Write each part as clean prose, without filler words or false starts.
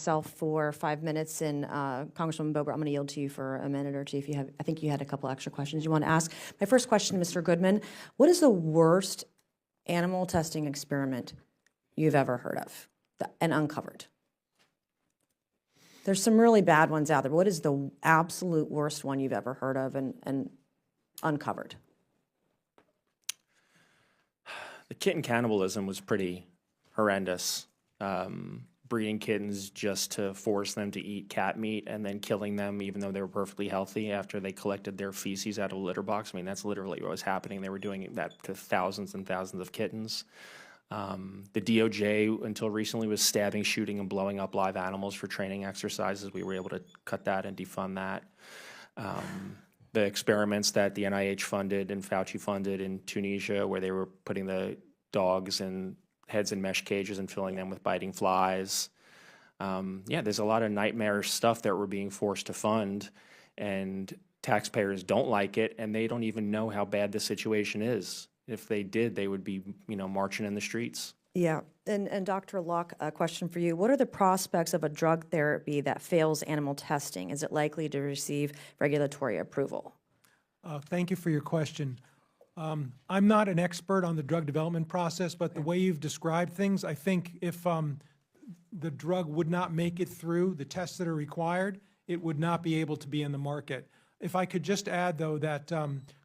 yourself for 5 minutes, and Congresswoman Boebert, I'm going to yield to you for a minute or two if you have. I think you had a couple extra questions you want to ask. My first question, Mr. Goodman, what is the worst animal testing experiment you've ever heard of and uncovered? There's some really bad ones out there, but what is the absolute worst one you've ever heard of and uncovered? The kitten cannibalism was pretty horrendous. Breeding kittens just to force them to eat cat meat and then killing them even though they were perfectly healthy after they collected their feces out of a litter box. I mean, that's literally what was happening. They were doing that to thousands and thousands of kittens. The DOJ, until recently, was stabbing, shooting, and blowing up live animals for training exercises. We were able to cut that and defund that. The experiments that the NIH funded and Fauci funded in Tunisia, where they were putting the dogs and heads in mesh cages and filling them with biting flies. Yeah, there's a lot of nightmare stuff that we're being forced to fund, and taxpayers don't like it, and they don't even know how bad the situation is. If they did, they would be, marching in the streets. Yeah, and Dr. Luck, a question for you. What are the prospects of a drug therapy that fails animal testing? Is it likely to receive regulatory approval? Thank you for your question. I'm not an expert on the drug development process, but the way you've described things, I think if the drug would not make it through the tests that are required, it would not be able to be in the market. If I could just add, though, that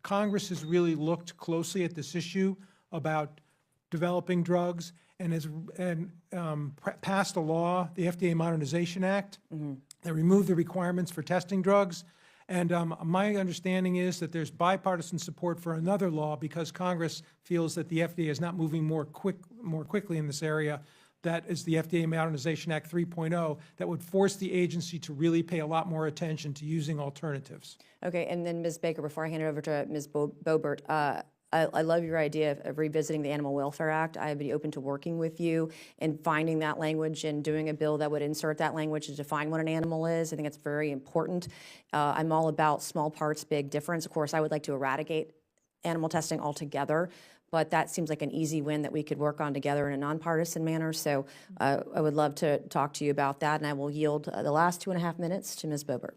Congress has really looked closely at this issue about developing drugs and has passed a law, the FDA Modernization Act, that removed the requirements for testing drugs. And my understanding is that there's bipartisan support for another law because Congress feels that the FDA is not moving more quickly in this area. That is the FDA Modernization Act 3.0 that would force the agency to really pay a lot more attention to using alternatives. Okay, and then Ms. Baker, before I hand it over to Ms. Boebert, I love your idea of revisiting the Animal Welfare Act. I'd be open to working with you and finding that language and doing a bill that would insert that language to define what an animal is. I think it's very important. I'm all about small parts, big difference. Of course, I would like to eradicate animal testing altogether, but that seems like an easy win that we could work on together in a nonpartisan manner. So I would love to talk to you about that, and I will yield the last 2.5 minutes to Ms. Boebert.